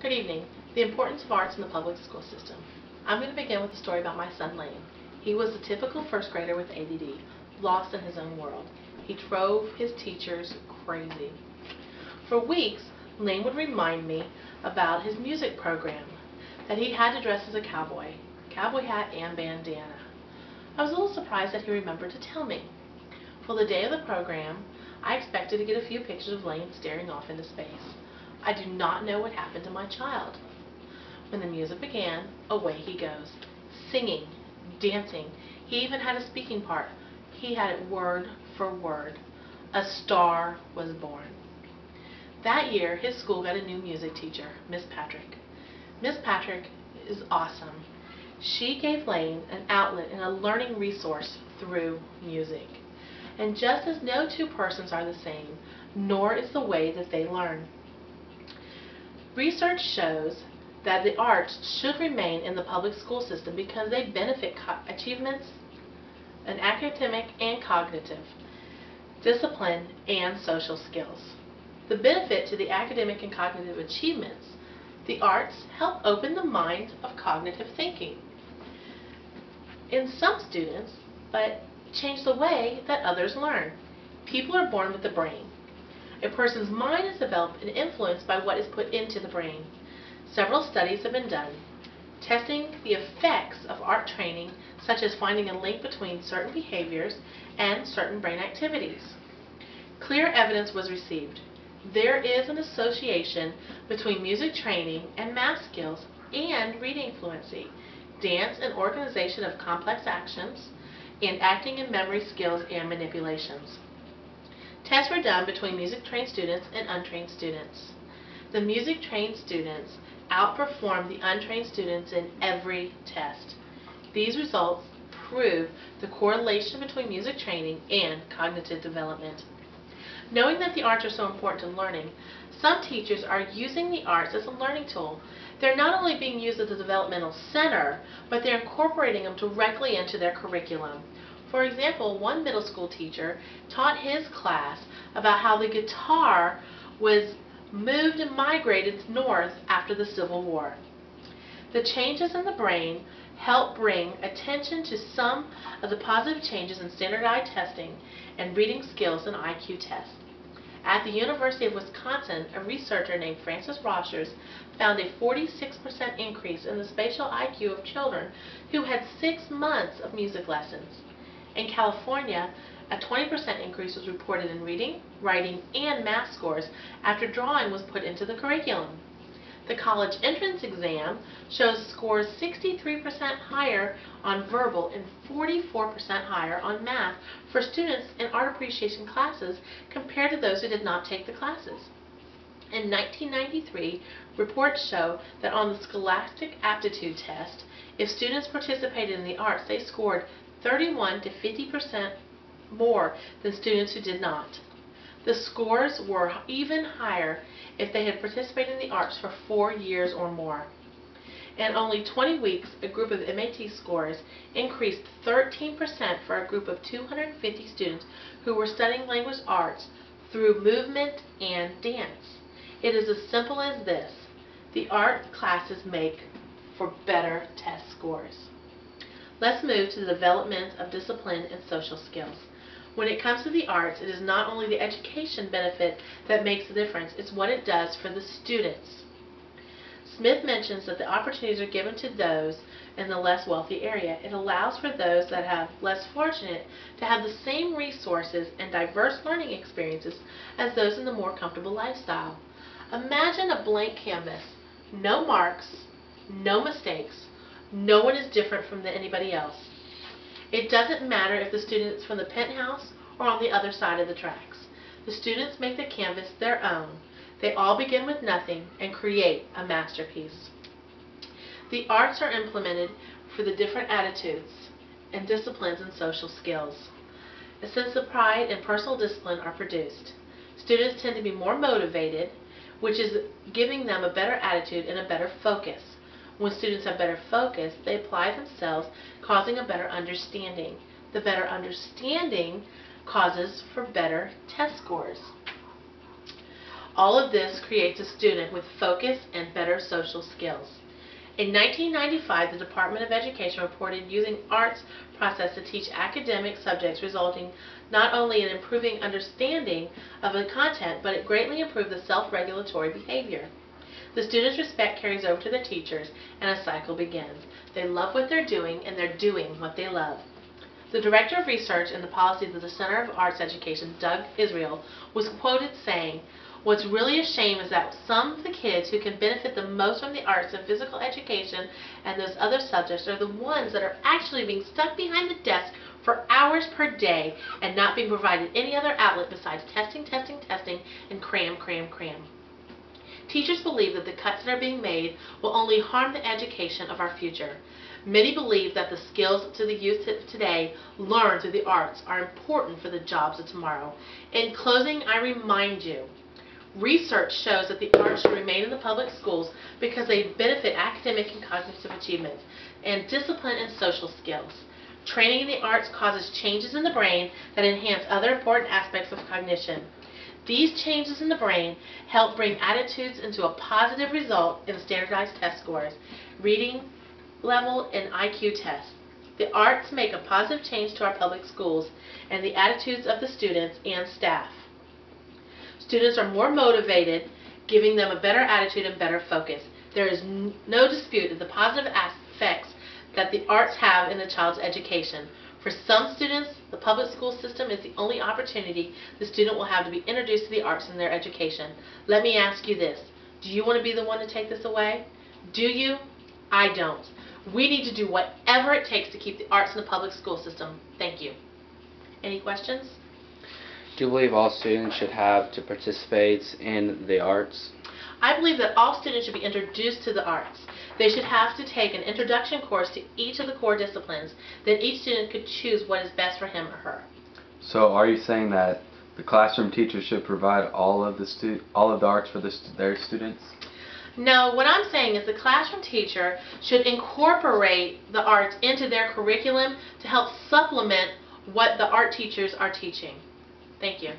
Good evening. The importance of arts in the public school system. I'm going to begin with a story about my son Lane. He was a typical first grader with ADD, lost in his own world. He drove his teachers crazy. For weeks, Lane would remind me about his music program, that he had to dress as a cowboy hat and bandana. I was a little surprised that he remembered to tell me. For the day of the program, I expected to get a few pictures of Lane staring off into space. I do not know what happened to my child. When the music began, away he goes, singing, dancing. He even had a speaking part. He had it word for word. A star was born. That year, his school got a new music teacher, Miss Patrick. Miss Patrick is awesome. She gave Lane an outlet and a learning resource through music. And just as no two persons are the same, nor is the way that they learn. Research shows that the arts should remain in the public school system because they benefit achievements in academic and cognitive, discipline, and social skills. The benefit to the academic and cognitive achievements, the arts help open the mind of cognitive thinking in some students, but change the way that others learn. People are born with the brain. A person's mind is developed and influenced by what is put into the brain. Several studies have been done testing the effects of art training, such as finding a link between certain behaviors and certain brain activities. Clear evidence was received. There is an association between music training and math skills and reading fluency, dance and organization of complex actions, and acting and memory skills and manipulations. Tests were done between music-trained students and untrained students. The music-trained students outperformed the untrained students in every test. These results prove the correlation between music training and cognitive development. Knowing that the arts are so important to learning, some teachers are using the arts as a learning tool. They're not only being used as a developmental center, but they're incorporating them directly into their curriculum. For example, one middle school teacher taught his class about how the guitar was moved and migrated north after the Civil War. The changes in the brain help bring attention to some of the positive changes in standardized testing and reading skills and IQ tests. At the University of Wisconsin, a researcher named Francis Rogers found a 46% increase in the spatial IQ of children who had 6 months of music lessons. In California, a 20% increase was reported in reading, writing, and math scores after drawing was put into the curriculum. The college entrance exam shows scores 63% higher on verbal and 44% higher on math for students in art appreciation classes compared to those who did not take the classes. In 1993, reports show that on the Scholastic Aptitude Test, if students participated in the arts, they scored 31 to 50% more than students who did not. The scores were even higher if they had participated in the arts for 4 years or more. In only 20 weeks, a group of MAT scores increased 13% for a group of 250 students who were studying language arts through movement and dance. It is as simple as this. The art classes make for better test scores. Let's move to the development of discipline and social skills. When it comes to the arts, it is not only the education benefit that makes the difference, it's what it does for the students. Smith mentions that the opportunities are given to those in the less wealthy area. It allows for those that have less fortunate to have the same resources and diverse learning experiences as those in the more comfortable lifestyle. Imagine a blank canvas, no marks, no mistakes. No one is different from anybody else. It doesn't matter if the student is from the penthouse or on the other side of the tracks. The students make the canvas their own. They all begin with nothing and create a masterpiece. The arts are implemented for the different attitudes and disciplines and social skills. A sense of pride and personal discipline are produced. Students tend to be more motivated, which is giving them a better attitude and a better focus. When students have better focus, they apply themselves, causing a better understanding. The better understanding causes for better test scores. All of this creates a student with focus and better social skills. In 1995, the Department of Education reported using arts process to teach academic subjects, resulting not only in improving understanding of the content, but it greatly improved the self-regulatory behavior. The students' respect carries over to their teachers, and a cycle begins. They love what they're doing, and they're doing what they love. The Director of Research and the Policies of the Center of Arts Education, Doug Israel, was quoted saying, "What's really a shame is that some of the kids who can benefit the most from the arts and physical education and those other subjects are the ones that are actually being stuck behind the desk for hours per day and not being provided any other outlet besides testing, testing, testing, and cram, cram, cram." Teachers believe that the cuts that are being made will only harm the education of our future. Many believe that the skills to the youth today learned through the arts are important for the jobs of tomorrow. In closing, I remind you, research shows that the arts should remain in the public schools because they benefit academic and cognitive achievements and discipline and social skills. Training in the arts causes changes in the brain that enhance other important aspects of cognition. These changes in the brain help bring attitudes into a positive result in standardized test scores, reading level, and IQ tests. The arts make a positive change to our public schools and the attitudes of the students and staff. Students are more motivated, giving them a better attitude and better focus. There is no dispute of the positive effects that the arts have in a child's education. For some students, the public school system is the only opportunity the student will have to be introduced to the arts in their education. Let me ask you this. Do you want to be the one to take this away? Do you? I don't. We need to do whatever it takes to keep the arts in the public school system. Thank you. Any questions? Do you believe all students should have to participate in the arts? I believe that all students should be introduced to the arts. They should have to take an introduction course to each of the core disciplines. Then each student could choose what is best for him or her. So are you saying that the classroom teacher should provide all of the arts for their students? No, what I'm saying is the classroom teacher should incorporate the arts into their curriculum to help supplement what the art teachers are teaching. Thank you.